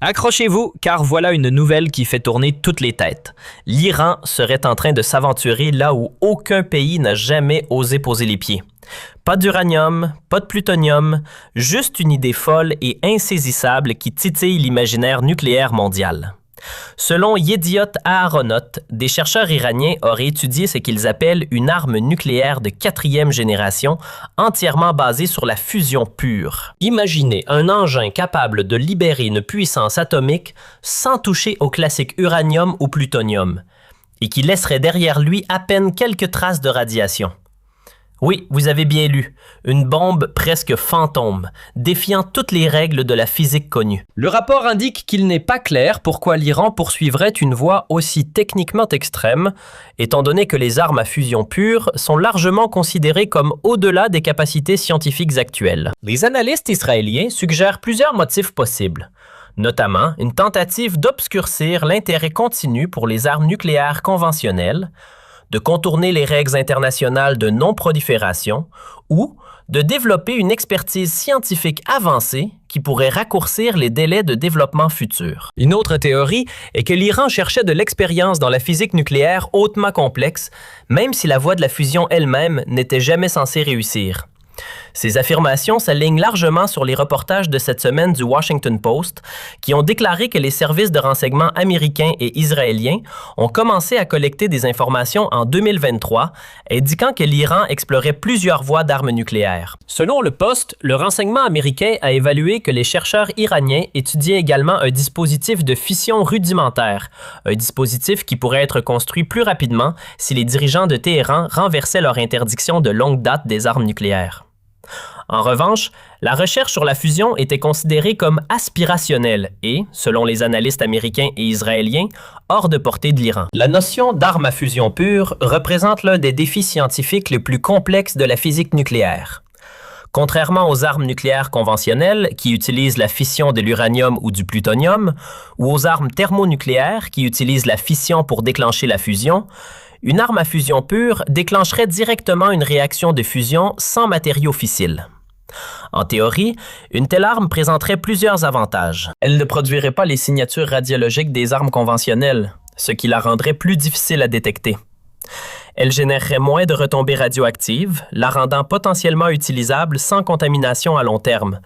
Accrochez-vous, car voilà une nouvelle qui fait tourner toutes les têtes. L'Iran serait en train de s'aventurer là où aucun pays n'a jamais osé poser les pieds. Pas d'uranium, pas de plutonium, juste une idée folle et insaisissable qui titille l'imaginaire nucléaire mondial. Selon Yediot Aharonot, des chercheurs iraniens auraient étudié ce qu'ils appellent une arme nucléaire de 4e génération entièrement basée sur la fusion pure. Imaginez un engin capable de libérer une puissance atomique sans toucher au classique uranium ou plutonium, et qui laisserait derrière lui à peine quelques traces de radiation. Oui, vous avez bien lu, une bombe presque fantôme, défiant toutes les règles de la physique connue. Le rapport indique qu'il n'est pas clair pourquoi l'Iran poursuivrait une voie aussi techniquement extrême, étant donné que les armes à fusion pure sont largement considérées comme au-delà des capacités scientifiques actuelles. Les analystes israéliens suggèrent plusieurs motifs possibles, notamment une tentative d'obscurcir l'intérêt continu pour les armes nucléaires conventionnelles, de contourner les règles internationales de non-prolifération ou de développer une expertise scientifique avancée qui pourrait raccourcir les délais de développement futurs. Une autre théorie est que l'Iran cherchait de l'expérience dans la physique nucléaire hautement complexe, même si la voie de la fusion elle-même n'était jamais censée réussir. Ces affirmations s'alignent largement sur les reportages de cette semaine du Washington Post qui ont déclaré que les services de renseignement américains et israéliens ont commencé à collecter des informations en 2023, indiquant que l'Iran explorait plusieurs voies d'armes nucléaires. Selon le Post, le renseignement américain a évalué que les chercheurs iraniens étudiaient également un dispositif de fission rudimentaire, un dispositif qui pourrait être construit plus rapidement si les dirigeants de Téhéran renversaient leur interdiction de longue date des armes nucléaires. En revanche, la recherche sur la fusion était considérée comme aspirationnelle et, selon les analystes américains et israéliens, hors de portée de l'Iran. La notion d'arme à fusion pure représente l'un des défis scientifiques les plus complexes de la physique nucléaire. Contrairement aux armes nucléaires conventionnelles qui utilisent la fission de l'uranium ou du plutonium, ou aux armes thermonucléaires qui utilisent la fission pour déclencher la fusion, une arme à fusion pure déclencherait directement une réaction de fusion sans matériau fissile. En théorie, une telle arme présenterait plusieurs avantages. Elle ne produirait pas les signatures radiologiques des armes conventionnelles, ce qui la rendrait plus difficile à détecter. Elle générerait moins de retombées radioactives, la rendant potentiellement utilisable sans contamination à long terme.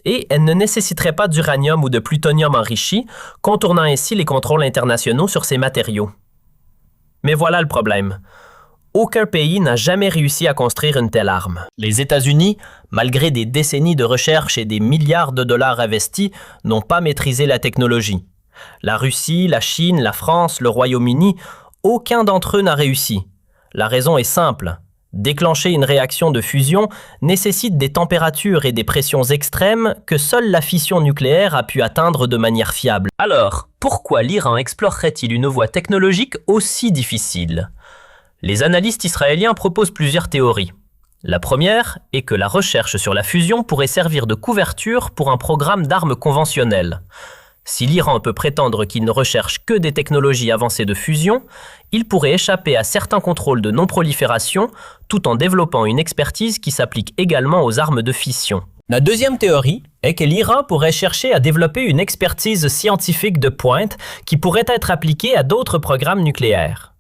Et elle ne nécessiterait pas d'uranium ou de plutonium enrichi, contournant ainsi les contrôles internationaux sur ces matériaux. Mais voilà le problème. Aucun pays n'a jamais réussi à construire une telle arme. Les États-Unis, malgré des décennies de recherche et des milliards de dollars investis, n'ont pas maîtrisé la technologie. La Russie, la Chine, la France, le Royaume-Uni, aucun d'entre eux n'a réussi. La raison est simple. Déclencher une réaction de fusion nécessite des températures et des pressions extrêmes que seule la fission nucléaire a pu atteindre de manière fiable. Alors, pourquoi l'Iran explorerait-il une voie technologique aussi difficile? Les analystes israéliens proposent plusieurs théories. La première est que la recherche sur la fusion pourrait servir de couverture pour un programme d'armes conventionnelles. Si l'Iran peut prétendre qu'il ne recherche que des technologies avancées de fusion, il pourrait échapper à certains contrôles de non-prolifération tout en développant une expertise qui s'applique également aux armes de fission. La deuxième théorie est que l'Iran pourrait chercher à développer une expertise scientifique de pointe qui pourrait être appliquée à d'autres programmes nucléaires.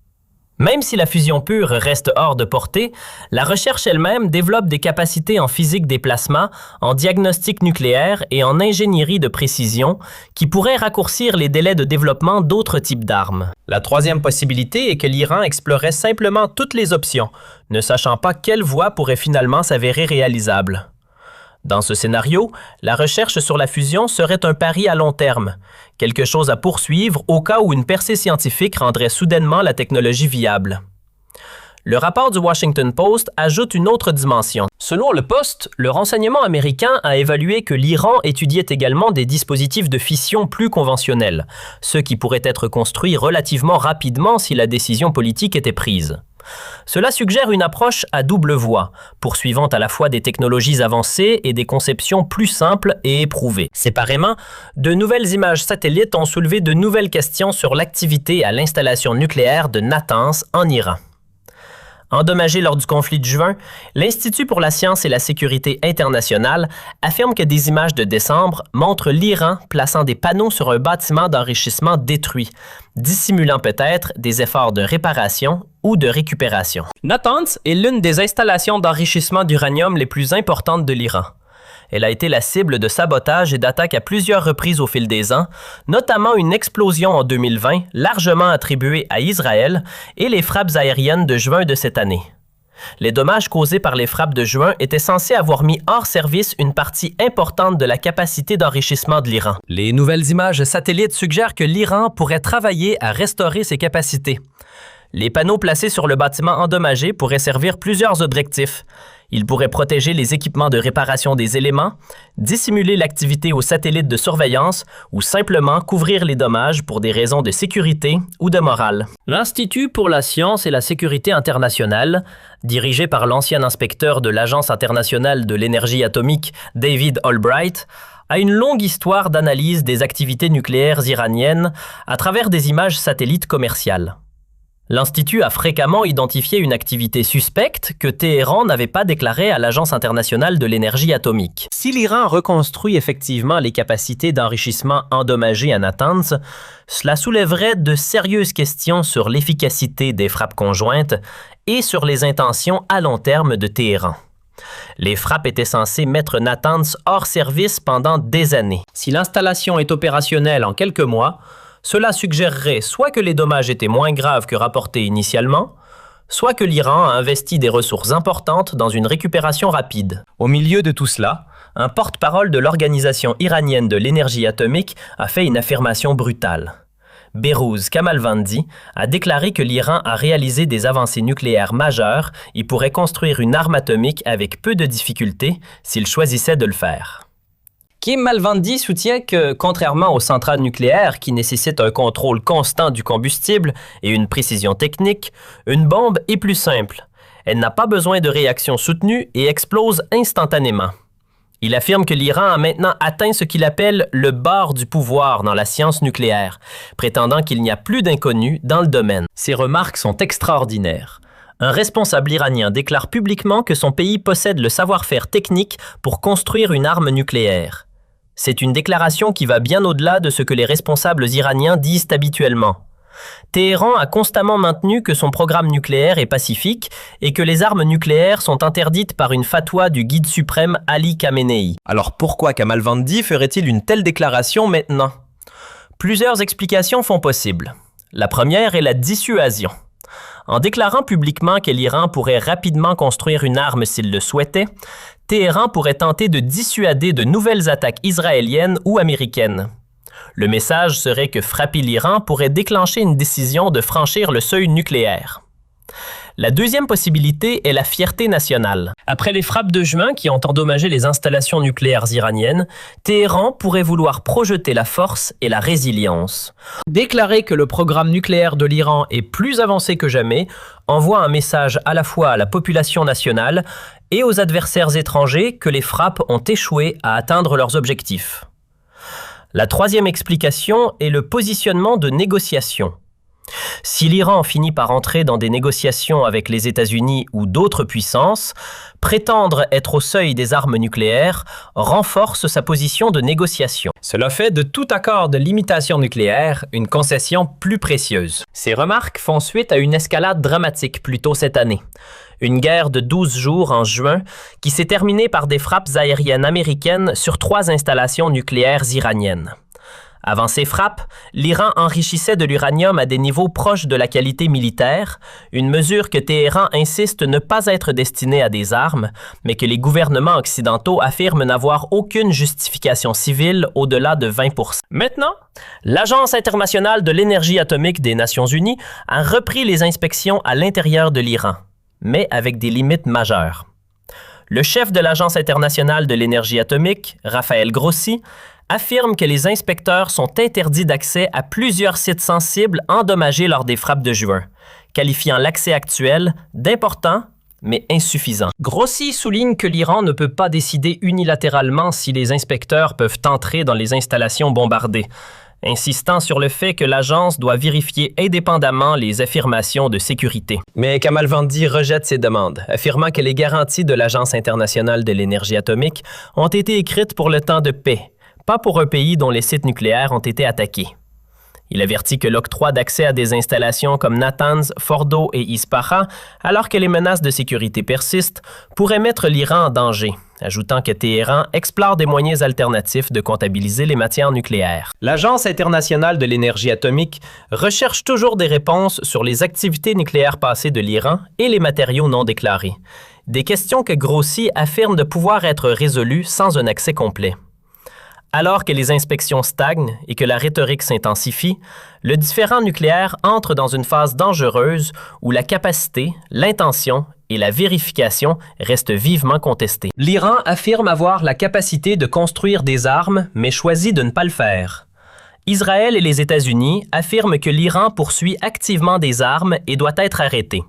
Même si la fusion pure reste hors de portée, la recherche elle-même développe des capacités en physique des plasmas, en diagnostic nucléaire et en ingénierie de précision qui pourraient raccourcir les délais de développement d'autres types d'armes. La troisième possibilité est que l'Iran explorait simplement toutes les options, ne sachant pas quelle voie pourrait finalement s'avérer réalisable. Dans ce scénario, la recherche sur la fusion serait un pari à long terme, quelque chose à poursuivre au cas où une percée scientifique rendrait soudainement la technologie viable. Le rapport du Washington Post ajoute une autre dimension. Selon le Post, le renseignement américain a évalué que l'Iran étudiait également des dispositifs de fission plus conventionnels, ceux qui pourraient être construits relativement rapidement si la décision politique était prise. Cela suggère une approche à double voie, poursuivant à la fois des technologies avancées et des conceptions plus simples et éprouvées. Séparément, de nouvelles images satellites ont soulevé de nouvelles questions sur l'activité à l'installation nucléaire de Natanz en Iran. Endommagé lors du conflit de juin, l'Institut pour la science et la sécurité internationale affirme que des images de décembre montrent l'Iran plaçant des panneaux sur un bâtiment d'enrichissement détruit, dissimulant peut-être des efforts de réparation ou de récupération. Natanz est l'une des installations d'enrichissement d'uranium les plus importantes de l'Iran. Elle a été la cible de sabotage et d'attaques à plusieurs reprises au fil des ans, notamment une explosion en 2020 largement attribuée à Israël et les frappes aériennes de juin de cette année. Les dommages causés par les frappes de juin étaient censés avoir mis hors service une partie importante de la capacité d'enrichissement de l'Iran. Les nouvelles images satellites suggèrent que l'Iran pourrait travailler à restaurer ses capacités. Les panneaux placés sur le bâtiment endommagé pourraient servir plusieurs objectifs. Ils pourraient protéger les équipements de réparation des éléments, dissimuler l'activité aux satellites de surveillance ou simplement couvrir les dommages pour des raisons de sécurité ou de morale. L'Institut pour la science et la sécurité internationale, dirigé par l'ancien inspecteur de l'Agence internationale de l'énergie atomique David Albright, a une longue histoire d'analyse des activités nucléaires iraniennes à travers des images satellites commerciales. L'Institut a fréquemment identifié une activité suspecte que Téhéran n'avait pas déclarée à l'Agence internationale de l'énergie atomique. Si l'Iran reconstruit effectivement les capacités d'enrichissement endommagées à Natanz, cela soulèverait de sérieuses questions sur l'efficacité des frappes conjointes et sur les intentions à long terme de Téhéran. Les frappes étaient censées mettre Natanz hors service pendant des années. Si l'installation est opérationnelle en quelques mois, cela suggérerait soit que les dommages étaient moins graves que rapportés initialement, soit que l'Iran a investi des ressources importantes dans une récupération rapide. Au milieu de tout cela, un porte-parole de l'Organisation iranienne de l'énergie atomique a fait une affirmation brutale. Behrouz Kamalvandi a déclaré que l'Iran a réalisé des avancées nucléaires majeures et pourrait construire une arme atomique avec peu de difficultés s'il choisissait de le faire. Kim Malvandi soutient que, contrairement aux centrales nucléaires qui nécessitent un contrôle constant du combustible et une précision technique, une bombe est plus simple. Elle n'a pas besoin de réaction soutenue et explose instantanément. Il affirme que l'Iran a maintenant atteint ce qu'il appelle le bord du pouvoir dans la science nucléaire, prétendant qu'il n'y a plus d'inconnus dans le domaine. Ces remarques sont extraordinaires. Un responsable iranien déclare publiquement que son pays possède le savoir-faire technique pour construire une arme nucléaire. C'est une déclaration qui va bien au-delà de ce que les responsables iraniens disent habituellement. Téhéran a constamment maintenu que son programme nucléaire est pacifique et que les armes nucléaires sont interdites par une fatwa du guide suprême Ali Khamenei. Alors pourquoi Kamalvandi ferait-il une telle déclaration maintenant? Plusieurs explications font possible. La première est la dissuasion. En déclarant publiquement que l'Iran pourrait rapidement construire une arme s'il le souhaitait, Téhéran pourrait tenter de dissuader de nouvelles attaques israéliennes ou américaines. Le message serait que frapper l'Iran pourrait déclencher une décision de franchir le seuil nucléaire. La deuxième possibilité est la fierté nationale. Après les frappes de juin qui ont endommagé les installations nucléaires iraniennes, Téhéran pourrait vouloir projeter la force et la résilience. Déclarer que le programme nucléaire de l'Iran est plus avancé que jamais envoie un message à la fois à la population nationale et aux adversaires étrangers que les frappes ont échoué à atteindre leurs objectifs. La troisième explication est le positionnement de négociation. Si l'Iran finit par entrer dans des négociations avec les États-Unis ou d'autres puissances, prétendre être au seuil des armes nucléaires renforce sa position de négociation. Cela fait de tout accord de limitation nucléaire une concession plus précieuse. Ces remarques font suite à une escalade dramatique plus tôt cette année. Une guerre de 12 jours en juin qui s'est terminée par des frappes aériennes américaines sur 3 installations nucléaires iraniennes. Avant ces frappes, l'Iran enrichissait de l'uranium à des niveaux proches de la qualité militaire, une mesure que Téhéran insiste ne pas être destinée à des armes, mais que les gouvernements occidentaux affirment n'avoir aucune justification civile au-delà de 20%. Maintenant, l'Agence internationale de l'énergie atomique des Nations unies a repris les inspections à l'intérieur de l'Iran, mais avec des limites majeures. Le chef de l'Agence internationale de l'énergie atomique, Rafael Grossi, affirme que les inspecteurs sont interdits d'accès à plusieurs sites sensibles endommagés lors des frappes de juin, qualifiant l'accès actuel d'important mais insuffisant. Grossi souligne que l'Iran ne peut pas décider unilatéralement si les inspecteurs peuvent entrer dans les installations bombardées, insistant sur le fait que l'agence doit vérifier indépendamment les affirmations de sécurité. Mais Kamalvandi rejette ces demandes, affirmant que les garanties de l'Agence internationale de l'énergie atomique ont été écrites pour le temps de paix, pas pour un pays dont les sites nucléaires ont été attaqués. Il avertit que l'octroi d'accès à des installations comme Natanz, Fordo et Ispaha, alors que les menaces de sécurité persistent, pourrait mettre l'Iran en danger, ajoutant que Téhéran explore des moyens alternatifs de comptabiliser les matières nucléaires. L'Agence internationale de l'énergie atomique recherche toujours des réponses sur les activités nucléaires passées de l'Iran et les matériaux non déclarés. Des questions que Grossi affirme de pouvoir être résolues sans un accès complet. Alors que les inspections stagnent et que la rhétorique s'intensifie, le différend nucléaire entre dans une phase dangereuse où la capacité, l'intention et la vérification restent vivement contestées. L'Iran affirme avoir la capacité de construire des armes, mais choisit de ne pas le faire. Israël et les États-Unis affirment que l'Iran poursuit activement des armes et doit être arrêté.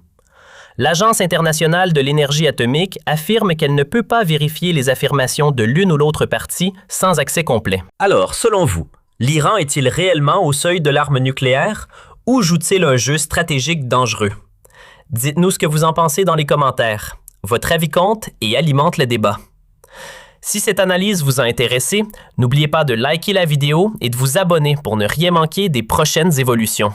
L'Agence internationale de l'énergie atomique affirme qu'elle ne peut pas vérifier les affirmations de l'une ou l'autre partie sans accès complet. Alors, selon vous, l'Iran est-il réellement au seuil de l'arme nucléaire ou joue-t-il un jeu stratégique dangereux? Dites-nous ce que vous en pensez dans les commentaires. Votre avis compte et alimente le débat. Si cette analyse vous a intéressé, n'oubliez pas de liker la vidéo et de vous abonner pour ne rien manquer des prochaines évolutions.